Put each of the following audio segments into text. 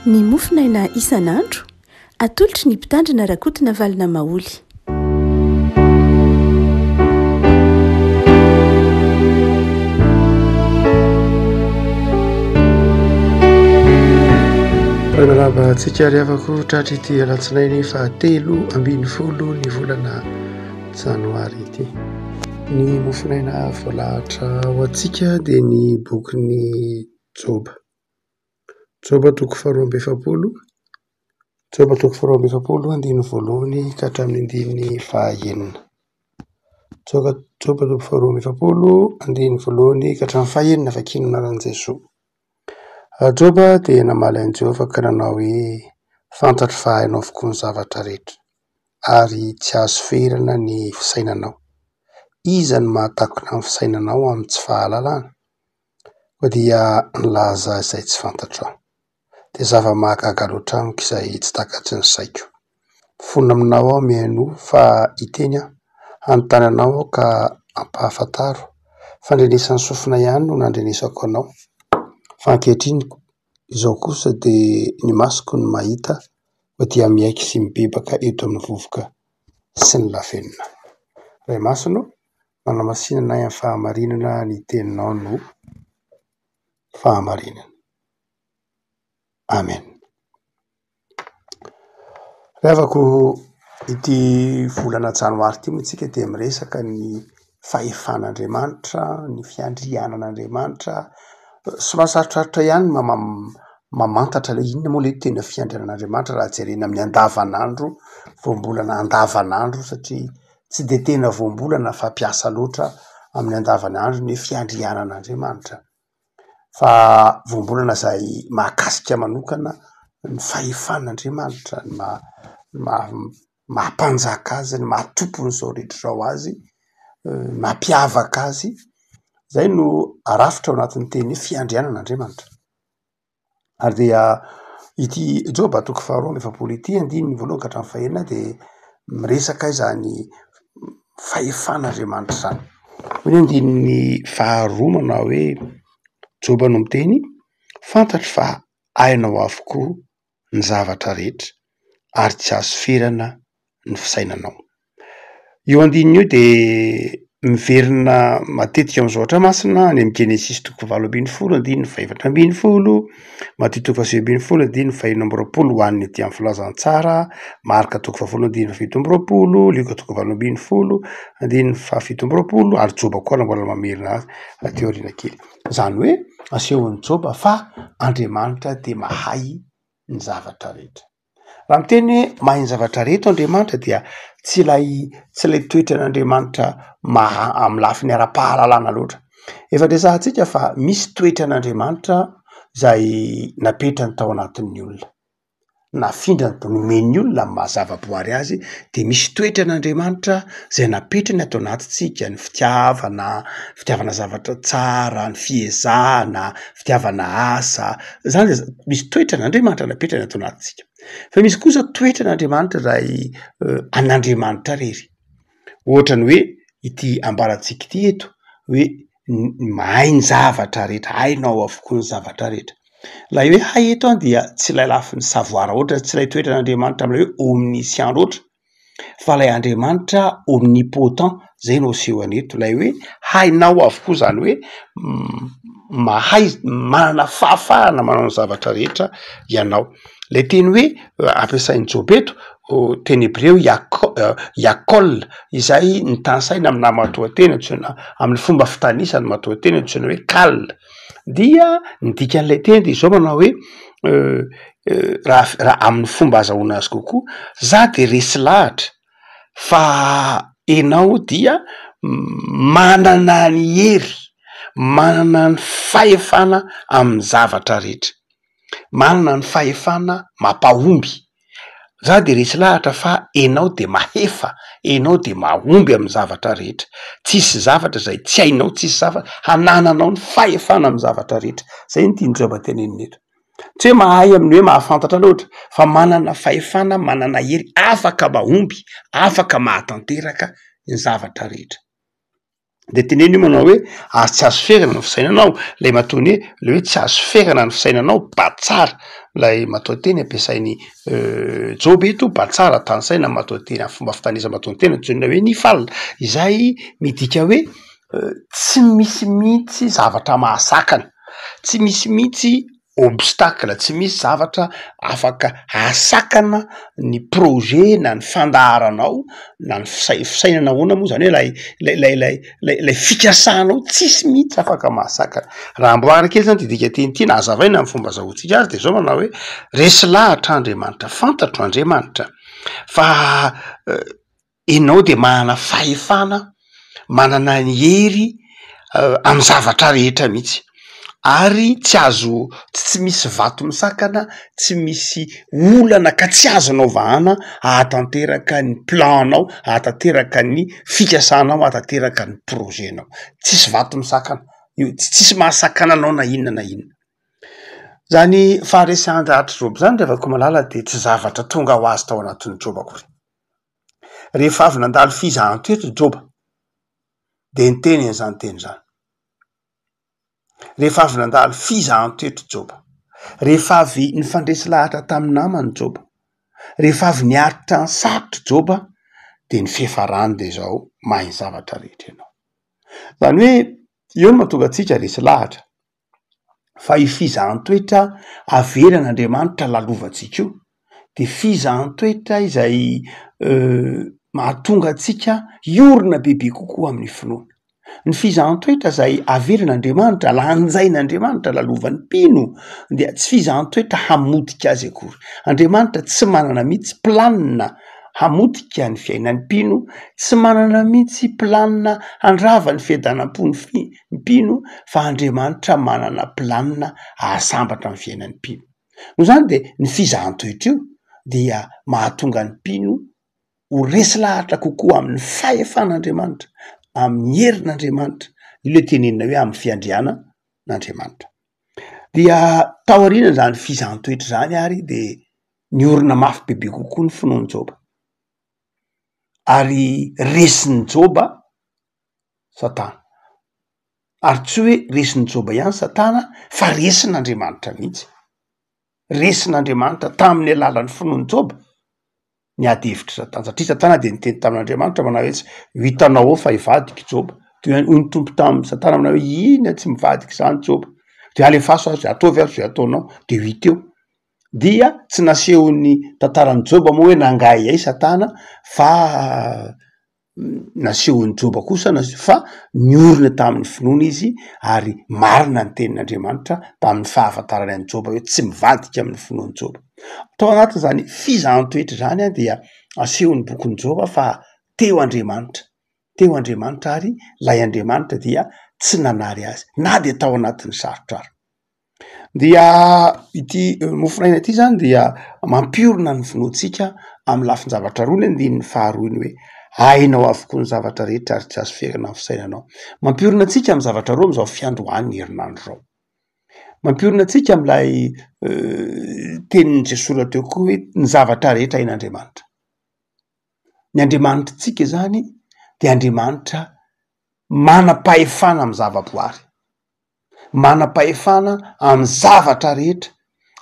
Ny mofinaina isan'andro atolotry ny mpitandrina rakotina valina maoly. Manalava antsika ariavako tratra ity alatsinainy fa 3 ny volana janoary ity. Ny mofinaina voalahatra ho antsika dia ny bokin'ny Joba. Joba 2:7, Joba 2:7 andiny voalohany ka hatramin'ny andiny fahaenina. Joba 2:7 andiny voalohany ka hatramin'ny fahaenina vakiana anaran'i Jesoa. Joba dia namaly an'i Jehovah ka nanao hoe fantatro fa hainao avokoa ny zavatra rehetra ary tsy azo ferana ny fisainanao. Iza ny mahatakona amin'ny fisainanao amin'ny tsy fahalalana? Fa dia nilaza izay tsy fantatrao. Dia zava-mahagaga loatra amiko izay tsy takatry ny saiko. Fonina aminao aho mihaino fa hiteny aho, anontany anao aho ka ampahafantaro. Fandrenesan'ny sofina ihany no nandrenesako anao. Fa ankehitriny izao kosa dia ny masoko ny mahita fa dia miaiky sy mibebaka eto amin'ny vovoka sy ny lafenina. Ray masino, manamasinana amin'ny fahamarinana ny teninao no fahamarinana. Amen. Ravako ity volana janoary ity moa tsika dia miresaka ny fahefan'Andriamanitra, ny fiandrianan'Andriamanitra. Somary sarotrarotra ihany mamantatra ilay inona moa ilay tena fiandrianan'Andriamanitra raha jerena amin'ny andavanandro, voambolana andavanandro satria tsy dia tena voambolana fa piasa loatra amin'ny andavanandro ny fiandrianan'Andriamanitra. Fa voambolana izay mahakasika manokana ny fahefan'Andriamanitra, mampanjaka azy, ny mahatompony izao rehetra izao azy, mampiavaka azy. Izay no arafitra ao anatin'ny teny fiandrianan'Andriamanitra. Ary dia ity Joba 2:7 ity andiny voalohany ka hatramin'ny fahaenina dia miresaka izany fahefan'Andriamanitra izany. Hoy andininy faharoa manao hoe Joba no miteny fantatro fa hainao avokoa ny zavatra rehetra ary tsy azo ferana ny fisainanao. Io andininy io dia miverina matetika amin'izao ohatra masina any amin'ny Genesis 9:10 andiny 4:10, Matthieu 9:20 andiny 5:20 ho an'ny ety amin'ny filazantsara, Marka 9:20 andiny 7:20, Luka 9:20 andiny 7:20 ary Joba koa mbola mamerina azy teo aoriana kely. Izany hoe asehon'ny Joba fa Andriamanitra dia mahay ny zavatra rehetra. Raha miteny mahay ny zavatra rehetra Andriamanitra dia tsy ilay toetran'Andriamanitra amin'ny lafiny ara-pahalalana loatra. Efa resahantsika fa misy toetran'Andriamanitra izay napetrany tao anatin'ny olona. Nafindrany nomeny olona amin'ny mahazavaboary azy dia misy toetran'Andriamanitra izay napetrany atao anatintsika, ny fitiavana zavatra tsara, ny fiezahana, fitiavana asa. Izany dia misy toetran'Andriamanitra napetrany atao anatintsika. Fa misy kosa toetran'Andriamanitra izay an'Andriamanitra rery. Ohatrany hoe ity ambarantsika ity eto hoe mahay ny zavatra rehetra, hainao avokoa ny zavatra rehetra. Ilay hoe hay eto dia tsy ilay lafin'ny savoir ohatra, tsy ilay toetran'Andriamanitra amin'ilay hoe omniscient loatra, fa ilay Andriamanitra omnipotent, zay no asehony eto. Ilay hoe hainao avokoa izany hoe mahay, manana fahafahana manao ny zavatra rehetra ianao. Ilay teny hoe ampiasain'ny Joba eto teny hebreo yakol, izay ny tansaina amin'ny namatoantena amin'ny fomba fitanisany matoantena antsoina hoe kal. Dia ny dikan'ilay teny dia izao manao hoe raha amin'ny fomba azahoana azy kokoa, za dia resy lahatra fa enao dia manana ny hery, manana ny fahefana amin'ny zavatra rehetra, manana ny fahefana mampahomby. Za dia resy lahatra fa enao dia mahefa, enao dia mahomby amin'ny zavatra rehetra. Tsisy zavatra izay tsy hainao, tsisy zavatra hanananao ny fahefana amin'ny zavatra rehetra. Zay ny tiany Joba teneniny eto. Tsy hoe mahay amin'ny hoe mahafantatra loatra, fa manana fahefana, manana hery, afaka mahomby, afaka mahatanteraka ny zavatra rehetra. Dia teneny manao hoe tsy azo ferana ny fisainanao. Ilay matony hoe ilay hoe tsy azo ferana ny fisainanao batsara lay matoanteny ampiasainy Job eto mba tsara tanysaina matoanteny amin'ny fomba fitaniza matoantena toina hoe ny falina izay midika hoe tsy misy mihitsy zavatra mahasakana, tsy misy mihitsy obstacle, tsy misy zavatra afaka ahasakana ny projet na ny fandaharanao na ny fisainana ahoana moa zany hoe lay fikasanao tsisy mihitsy afaka mahasakana. Raha amboary kely zany ty dika teny ty na hazavaina amin'ny fomba azahoantsika azy de zao manao hoe resy lahatra Andriamanitra, fantatro Andriamanitra fa ianao de manana fahefana, manana ny hery amy zavatra rehetra mihitsy ary tsy misy vato misakana, tsy misy olana ka tsy azonao vahana ahatanteraka ny planao, ahatanteraka ny fikasanao, ahatanteraka ny projetnao. Tsisy vato misakana, io tsisy mahasakana anao na inona na inona. Zany faharesahan-jahatra Job zany rehefa koa malala de tsy zavatra tonga ho azy tao anatin'ny Job akory. Rehefa avy nandalo fizahan-toetra Job de niteny an'izany teny zany. Rehefa avy nandalo fizahan-toetra Job, rehefa avy nifandresy lahatra tamin'ny namany Job, rehefa avy niaritra ny sarotra Job de ny fiafarany de zao mahay zavatra rehetra ianao. Zany hoe eo no mahatonga antsika resy lahatra fa io fizahan-toetra averan'Andriamanitra lalovantsika io de fizahan-toetra izay mahatonga antsika iorina bebe kokoa amin'ny finoana. Ny fizahan-toetra zay averan'Andriamanitra, lanjain'Andriamanitra lalovan'ny mpino dia tsy fizahan-toetra hamodika azy akory. Andriamanitra tsy manana mihitsy planina hamodika ny fiainan'ny mpino, tsy manana mihitsy planina handrava ny fiadanam-pony ny mpino, fa Andriamanitra manana planina ahasambatra ny fiainan'ny mpino. No zany de ny fizahan-toetra io dia mahatonga ny mpino ho resy lahatra kokoa amin'ny fahefan'Andriamanitra, amin'ny herin'Andriamanitra, io le tenenina hoe amin'ny fiandrianan'Andriamanitra. Dia taoriana zany fizahan-toetra zany ary de niorina mafy bebe kokoa ny finoan'i Job. Ary resin'ny Job Satana. Ary tsy hoe resin'ny Job ihany Satana fa resin'Andriamanitra mihitsy. Resin'Andriamanitra tamin'ny alalan'ny finoan'i Job niady hevitra Satana, satria Satana de niteny tamin'Andriamanitra manao hoe ho hitanao ao fa hivadiky Job. De ny tompo tamin'ny Satana manao hoe ina tsy mivadiky zany Job, de alefaso azy ataovy azy zay ataonao de ho hita eo. Dia tsy nasehon'ny tantaran'ny Job moa hoe nangahy ay Satana fa nasehon'ny Job kosa fa niorina tamin'ny finoana izy ary marina ny tenin'Andriamanitra tamin'ny fahafantarany an'i Job hoe tsy mivadika amin'ny finoan'i Job. Tao anatin' zany fizahan-toetra zany dia asehon'ny bokon'ny Job fa teo Andriamanitra ary lay Andriamanitra dia tsy nanary azy na de tao anatin'ny sarotra ary. Dia ity mofinaina ity zany dia mampiorina ny finoantsika amin'ny lafiny zavatra roa ny andininy faharoa ny hoe hainao avokoa ny zavatra rehetra ary tsy azo ferana amin'ny fisainanao. Mampiorina antsika amin'ny zavatra roa amin'izao fiandohan'ny herinandro zao. Mampiorina antsika amin'ilay tenin'ny Jesosy teo koa hoe ny zavatra rehetra hain'Andriamanitra. Ny Andriamanitra tsika zany de Andriamanitra manam-pahefana amin'ny zavaboary, manam-pahefana amin'ny zavatra rehetra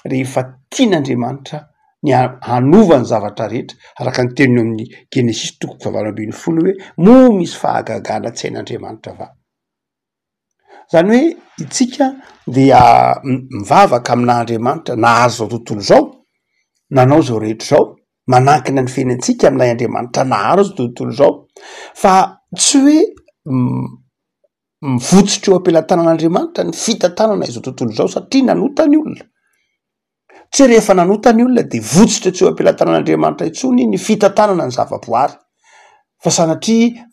rehefa tian'Andriamanitra ny hanova ny zavatra rehetra araka ny teniny amin'ny Genesis 3:20 hoe moa misy fahagagana tsy hain'Andriamanitra va. Zany hoe itsika dia mivavaka amin'Andriamanitra nahazo zao tontolo zao, nanao zao rehetra zao, manankina ny fiainantsika amin'ilay Andriamanitra naharo zao tontolo zao, fa tsy hoe mivotsitra eo am-pelantanan'Andriamanitra ny fitantanana izao tontolo zao satria nanota ny olona. Tsy rehefa nanota ny olona de votsitra tsy eo am-pelantanan'Andriamanitra intsony ny fitantanana ny zavaboary, fa sanatria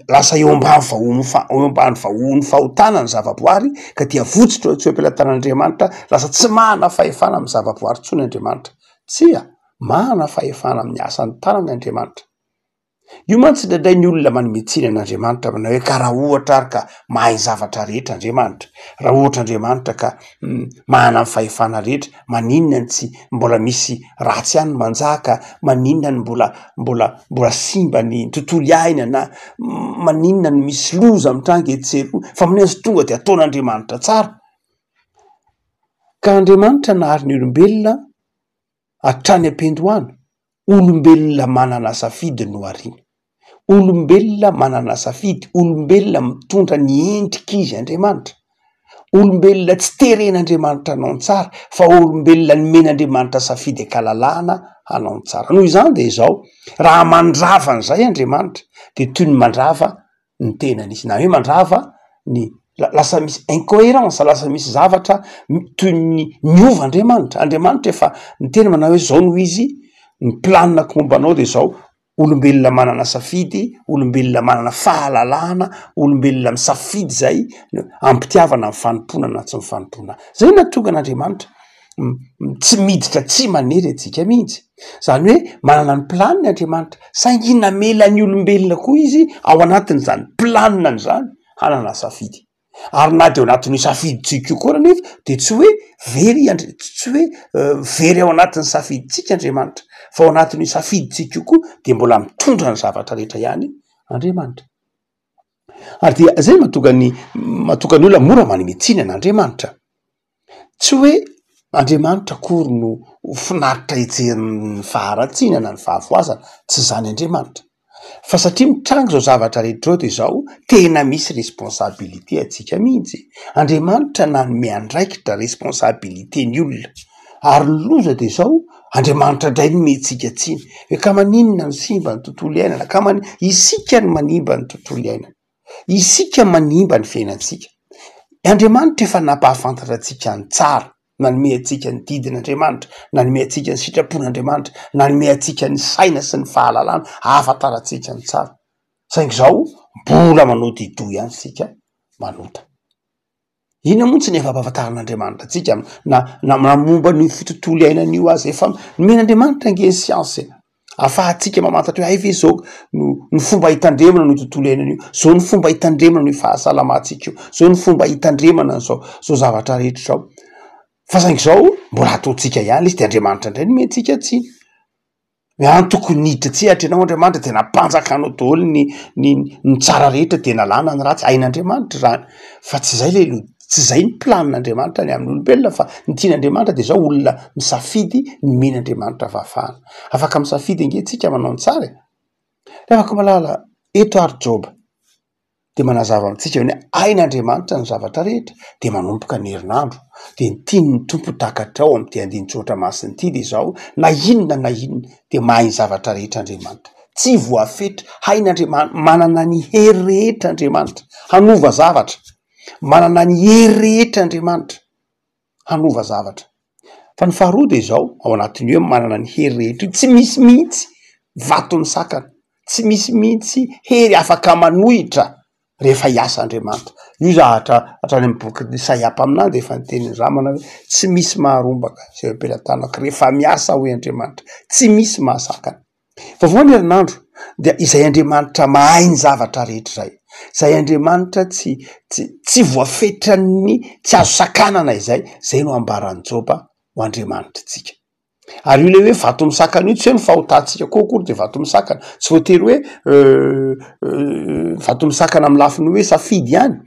lasa eo ambany vahoany fahotana ny zavaboary ka dia votsitra tsy eo am-pelantanan'Andriamanitra, lasa tsy mana fahefana amin'ny zavaboary tsony Andriamanitra. Tsia, mana fahefana amin'ny asan'ny tanany Andriamanitra. Io mantsy indraindray ny olona manome tsiny an'Andriamanitra manao hoe ka raha ohatra ary ka mahay zavatra rehetra Andriamanitra, raha ohatra Andriamanitra ka manana ny fahefana rehetra, maninona ny tsy mbola misy ratsy ihany manjaka, maninona ny mbola simba ny tontolo iaina na maninona ny misy loza mitranga etsy fa amin'ny azy tonga de ataon'Andriamanitra tsara. ka Andriamanitra nahary ny olombelona hatrany am-pendohana. Olombelona manana safidy no ariana, olombelona manana safidy, olombelona mitondra ny endrika izy Andriamanitra, olombelona tsy teren'Andriamanitra hanao ny tsara fa olombelona nomen'Andriamanitra safidy akalalahana hanao ny tsara. Noho izany de izao raha mandrava an'izay Andriamanitra de toy ny mandrava ny tenany izy, na hoe mandrava ny lasa misy incohérence, lasa misy zavatra toy ny miova Andriamanitra efa ny tena manao hoe zao noho izy ny planako mombanao de zao: olombelona manana safidy, olombelona manana fahalalahana, olombelona misafidy zay ampitiavana amin'ny fanompona na tsy mifanompona. Zay natogan'Andriamanitra tsy miditra, tsy manery atsika mihitsy. Zany hoe manana ny planiny Andriamanitra, saingy namela ny olombelona koa izy ao anatin'izany planinany zany hanana safidy. Ary na de ao anatin'ny safiditsika io koa nefa de tsy hoe tsy hoe very ao anatin'ny safiditsika Andriamanitra, fa ao anatin'ny safiditsika io koa de mbola mitondra ny zavatra rehetra ihany Andriamanitra. Ary dia zay mahatonga ny olona mora manimetsiny an'Andriamanitra. Tsy hoe Andriamanitra akory no finaritra ejerin'ny faharatsinana, ny fahavoazana, tsy zany Andriamanitra. Fa satria mitrango zao zavatra rehetra de zao tena misy responsabilité atsika mihitsy. Andriamanitra nanome andraikitra responsabilité ny olona. Ary ny loza de zao Andriamanitra indray nomentsika tsiny hoe ka maninona ny simba ny tontolo iainana, ka isika ny manimba ny tontolo iainana, isika manimba ny fiainantsika. Andriamanitra efa napahafantatra atsika ny tsara, nanome atsika ny didin'Andriamanitra, nanome atsika ny sitrapon'Andriamanitra, nanome atsika ny saina sy ny fahalalana ahafantaratsika ny tsara. Saingy zao mbola manodidoha ihany sika manota. Ina moa tsy ny efa-pahafantaran'Andriamanitra atsika na momba ny fitontolo iainan'io azy, efa nomen'Andriamanitra ange ny siansy afahatsika mamantatra hoe ve zao ny fomba hitandremana no tontolo iainan'io, zao ny fomba hitandremana no fahasalamatsika io, zao ny fomba hitandremana zao zavatra rehetra zao. Fa saingy zao mbola ataotsika ihany izy de Andriamanitra indray nomentsika tsiny. Antoko niditra tsy hatrenao Andriamanitra de napanjaka anao daholo ny tsara rehetra de nalàna ny ratsy, ain'Andriamanitra zany. Fa tsy zay tsy zay ny planin'Andriamanitra ny amin'ny olombelona, fa ny tian'Andriamanitra de zao olona misafidy nomen'Andriamanitra fahafahana. Afaka misafidy ange tsika manao ny tsara. Afaka malala eto ary Joba de manazava amintsika hoe ain'Andriamanitra ny zavatra rehetra de manompoka ny herinandro, de ny tiany tompo takatrao amin'ny te andinitsotra masiny ity de zao na inona de mahay ny zavatra rehetra Andriamanitra, tsy voafetra. Hain'Andriamanitra, manana ny hery rehetra Andriamanitra hanova zavatra, manana ny hery rehetra Andriamanitra hanova zavatra. Fa ny faharoa de zao ao anatin'ny hoe manana ny hery rehetra io, tsy misy mihitsy vato misakana, tsy misy mihitsy hery afaka manohitra rehefa hiasa Andriamanitra. Io zahatra hatrany amin'ny boky Isaia ampaminany de efa niteny ramana hoe tsy misy maharombaka zay ampelantanako rehefa miasa hoe Andriamanitra, tsy misy mahasakana. Fa voany herinandro de izay Andriamanitra mahay ny zavatra rehetra zay, izay Andriamanitra tsy voafetrany tsy azo sakanana izay no ambaran'ny Joba ho Andriamanitra tsika. Ary io le hoe vato misakana io tsy hoe ny fahotantsika koa akory de vato misakana, tsy voatery hoe vato misakana amin'ny lafiny hoe safidy ihany,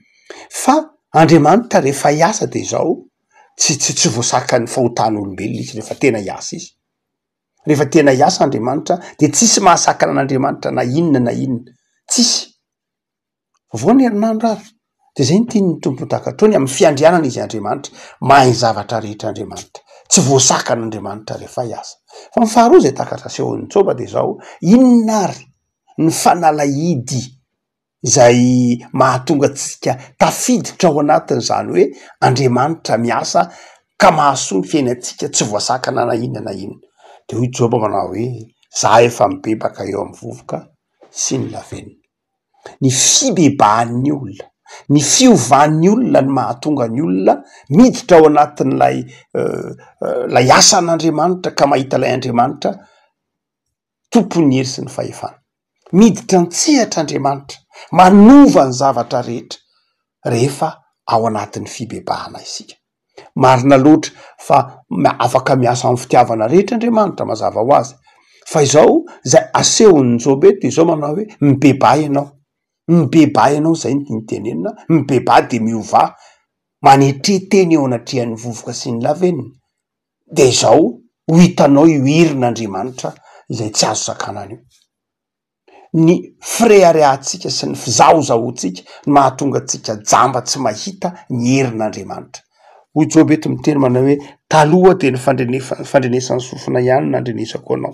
fa Andriamanitra rehefa hiasa de zao tsy voasakany fahotan'olombelona izy rehefa tena hiasa izy. Rehefa tena hiasa Andriamanitra de tsisy mahasakana an'Andriamanitra na inona, tsisy. Voany herinandro ary de zay ny tian'ny tompo takatrony amin'ny fiandrianana izy Andriamanitra, mahay ny zavatra rehetra Andriamanitra, tsy voasakana Andriamanitra rehefa hiasa. Fa ny faharoa zay takatra asehon'ny Joba de zao: inona ary ny fanalahidy izay mahatonga atsika tafiditra ao anatin'izany hoe Andriamanitra miasa ka mahasoa ny fiainantsika tsy voasakana na inona. De hoy Joba manao hoe za efa mibebaka eo amin'ny vovoka sy ny lavenina. Ny fibebahan'ny olona, ny fiovan'ny olona ny mahatonga ny olona miditra ao anatin'lay asan'Andriamanitra ka mahita lay Andriamanitra tompony hery sy ny fahefana. Miditra antsehatra Andriamanitra, manova ny zavatra rehetra rehefa ao anatin'ny fibebahana isika. Marina loatra fa afaka miasa amin'ny fitiavana rehetra Andriamanitra mazava ho azy. Fa izao zay asehon'ny Joba eto de zao manao hoe mibeba ianao zay ny tenenina, mibeba de miova. manetreteny eo anatrihan'ny vovoka sy ny laveniny, de zao ho hitanao io irin'Andriamanitra izay tsy azo sakanana io. Ny fireharehantsika sy ny fizahozahoantsika ny mahatonga atsika jamba tsy mahita ny herin'Andriamanitra. Hoy Job eto miteny manao hoe taloha de ny fandrenesan'ny sofina ihany nandrenesako anao,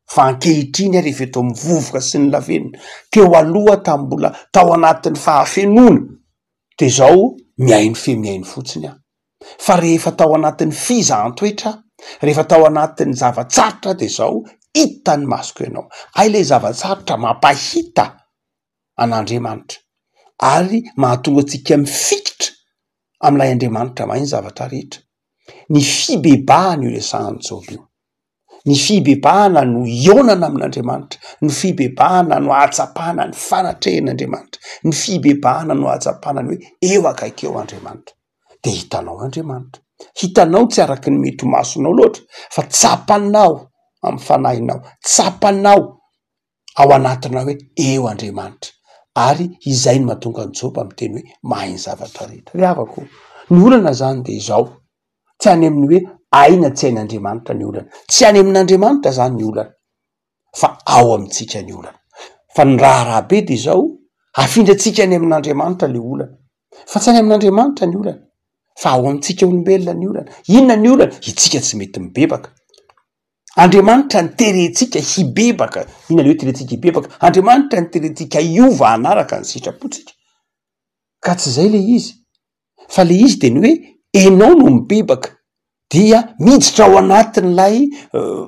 fa ankehitriny rehefa eto amin'ny vovoka sy ny lavenina, teo aloha tambola tao anatin'ny fahafenona, de zao miaino miaino fotsiny aho. Fa rehefa tao anatin'ny fizahantsoetra, rehefa tao anatin'ny zavatsarotra, de zao hita ny masoko ianao. Ay le zavatsarotra mampahita an'Andriamanitra ary mahatonga atsika mifikitra amin'ilay Andriamanitra mahay ny zavatra rehetra. Ny fibebahana io resahany Job io. Ny fibebahana no ionana amin'Andriamanitra, ny fibebahana no ahatsapana ny fanatrehan'Andriamanitra, ny fibebahana no ahatsapana ny hoe eo akaiky eo Andriamanitra. De hitanao Andriamanitra, hitanao tsy araky ny mety masonao loatra, fa tsapanao amin'ny fanahinao, tsapanao ao anatinao hoe eo Andriamanitra. Ary izay no mahatonga ny Job amin'ny teny hoe mahay ny zavatra rehetra. Ry havako, ny olana zany de zao, tsy any amin'ny hoe aina tsy hain'Andriamanitra ny olana, tsy any amin'Andriamanitra zany ny olana, fa ao amintsika ny olana. Fa ny raharabe de zao, afindratsika any amin'Andriamanitra le olana, fa tsy any amin'Andriamanitra ny olana, fa ao amintsika olombelona ny olana. Inona ny olana? Itsika tsy mety mibebaka. Andriamanitra niterentsika hibebaka. Inona le hoe terentsika hibebaka? Andriamanitra niterentsika hiova anaraka ny sitrapontsika. Ka tsy zay le izy, fa le izy de ny hoe enao no mibebaka dia miditra ao anatin'lay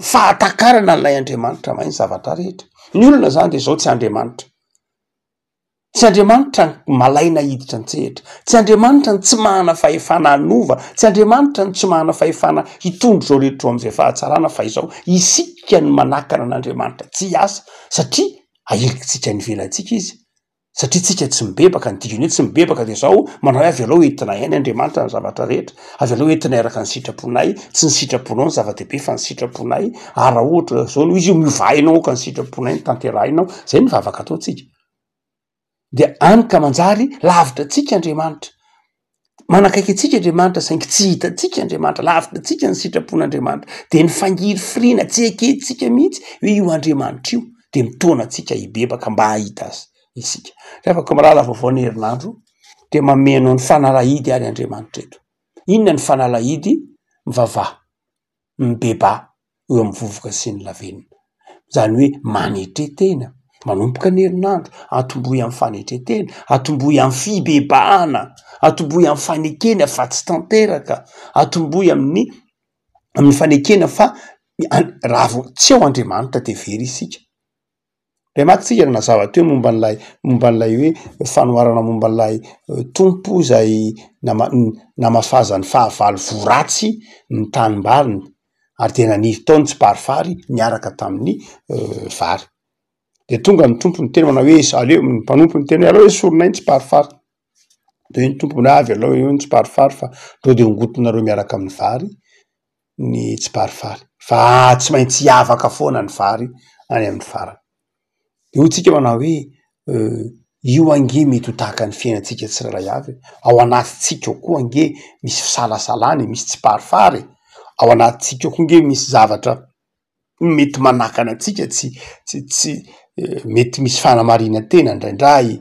fahatakarana n'lay Andriamanitra mahay ny zavatra rehetra. Ny olona zany de zao tsy Andriamanitra. Tsy Andriamanitra ny malaina hiditra an-tsehatra, tsy Andriamanitra ny tsy mahana fahefana hanova, tsy Andriamanitra ny tsy mahana fahefana hitondro zao rehetra am'izay fahatsarana, fa izao isika ny manakana an'Andriamanitra tsy hiasa, satria ahirintsika ny velantsika izy, satria tsika tsy mibebaka. Ny dikany hoe tsy mibebaka de zao manao hoe avy aloha entina hainy Andriamanitra ny zavatra rehetra, avy aloha entina araka ny sitraponay, tsy ny sitraponao ny zava-dehibe fa ny sitraponay, raha ohatra zao no izy io miovainao ka ny sitraponay ny tanterahinao, zay ny vavaka ataotsika. De anyka manjary lavitra tsika Andriamanitra, manakaiky atsika Andriamanitra saingy tsy hitatsika Andriamanitra, lavitra tsika ny sitrapon'Andriamanitra, de ny fangiry firina tsy ekentsika mihitsy hoe io Andriamanitra io, de mitona atsika hibebaka mba hahita azy isika. Rehefa kamarala vaovaon'ny herinandro de mameno ny fanalahidy ary Andriamanitra eto. Inona ny fanalahidy? Mivavaha, mibeba eo amin'ny vovoka sy ny lavenina. Zany hoe manetretena, manomboka ny herinandro, atombohy amin'ny fanetretena, atombohy amin'ny fibebahana, atombohy amin'ny fanekena fa tsy tanteraka, atombohy amin'ny fanekena fa raha tsy ao Andriamanitra de very isika. Le makitsika nazava teo momba an'lay hoe fanoharana momba an'lay tompo izay namafazany fahavalo voratsy ny tanimbariny ary de naniry taony tsy parifary niaraka tamin'ny vary. De tonga ny tompo ny teny manao hoe aleo ny mpanompo ny teny aleo hoe soronay ny tsy parifary. De ny tompo avy aleo eo ny tsy parifary fa to de ongotonareo miaraka amin'ny vary ny tsy parifary. Fa tsy maintsy hiavaka foana ny vary any amin'ny farany. De hoy tsika manao hoe io ange mety ho tahaka ny fiainantsika tsirairay avy. Ao anatintsika ao koa ange misy fisalasalany, misy tsy parifary. Ao anatintsika koa ange misy zavatra mety manakana antsika, tsy mety misy fanamarina tena indraindray,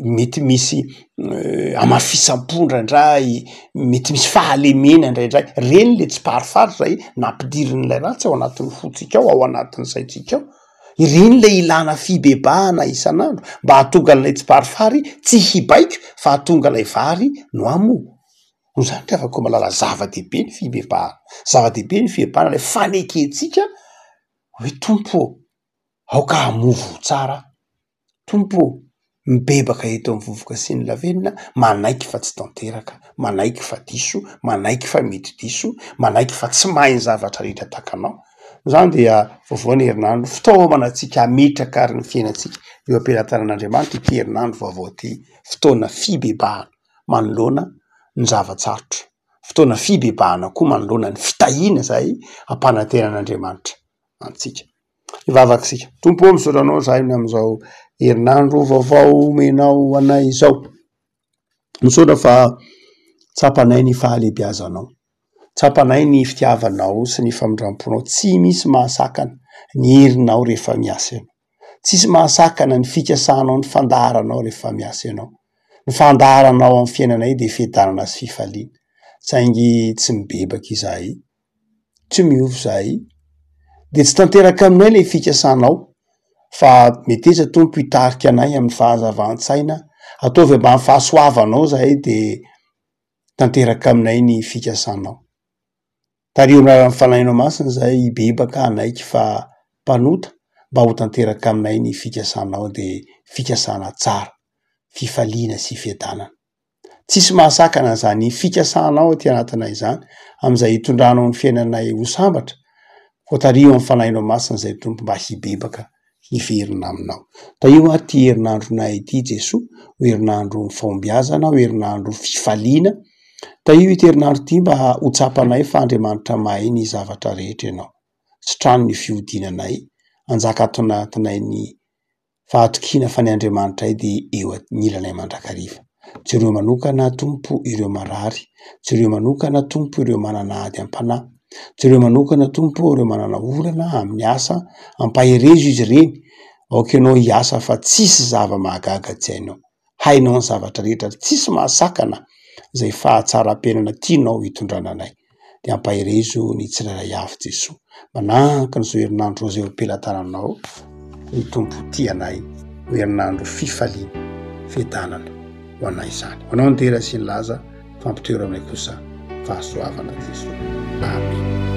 mety misy amafisam-po indraindray, mety misy fahalemena indraindray. Reny le tsy parifary zay nampidirin'lay ratsy ao anatin'ny fotsika ao anatin'ny saitsika ao. Ireny le ilana fibebahana isan'andro mba hahatonga an'ilay tsy parifary tsy hibaiko fa hahatonga ilay vary no amo. No zany ty afaka malala zava-dehibe ny fibebahana, zava-dehibe ny fibebahana le fanekensika hoe tompo aoka hamovo tsara, tompo mibebaka eto amin'ny vovoka sy ny lavenina, manaiky fa tsy tanteraka, manaiky fa diso, manaiky fa mety diso, manaiky fa tsy mahay ny zavatra rehetra takanao. Zany dia vaovaon'ny herinandro, fitaovana antsika hametraka ary ny fiainantsika eo am-pelantanan'Andriamanitra ity herinandro vaovao ty, fotoana fibebahana manoloana ny zavatsarotra, fotoana fibebahana koa manoloana ny fitahiana zay ampanantenan'Andriamanitra antsika. Ivavakisika, tompo eo misaoranao zahay amin'izao herinandro vaovao menao anay izao. Misaotra fa Tsapanay ny fahalebiazanao, tsapanay ny fitiavanao sy ny famindramponao. Tsy misy mahasakana ny herinao rehefa miasa ianao. Tsisy mahasakana ny fikasanao, ny fandaharanao rehefa miasa ianao. Ny fandaharanao amin'ny fiainanay de fiadanana sy fifaliana. Saingy tsy mibebaka izahay, tsy miovy zahay, de tsy tanteraka aminay le fikasanao, fa meteza tompo hitarika anay amin'ny fahazavan-tsaina, ataovy ambany fahasoavanao zahay de tanteraka aminay ny fikasanao. Tario amin'ny fanahinao masina zahay hibebaka anaiky fa mpanota mba ho tanteraka aminay ny fikasanao de fikasana tsara, fifaliana sy fiadanana. Tsisy mahasakana zany fikasanao aty anatinay zany am'izay hitondranao ny fiainanay ho sambatra. Fa tario amin'ny fanahinao masina zay tompo mba hibebaka, hiverina aminao. Taio ty herinandronay ity Jesoa, ho herinandro fahombiazana, ho herinandro fifaliana. Taio ity herinandro ty mba ho tsapanay fa Andriamanitra mahay ny zavatra rehetra ianao. Sy trano ny fiodinanay, anjaka ato anatinay ny fahatokina fa ny Andriamanitray de eo anilanay mandrakariva. Jereo manokana tompo ireo marary, jereo manokana tompo ireo manana ady am-panahy, jereo manokana tompo ireo manana olana amin'ny asa, ampaherezo izy reny, aoka ianao hiasa fa tsisy zava mahagaga tsy hainao. Hainao ny zavatra rehetra, tsisy mahasakana zay fahatsara-piainana tianao hitondrananay. De ampaherezo ny tsirairay avy Jesoa. Manahaka an'izao herinandro zay am-pelatananao, ny tompo tianay, ho herinandro fifaliana, fiadanana ho anay zany. Manao ndera sy ny laza, fampitoera aminay kosa fahasoavana Jesoa. Amen.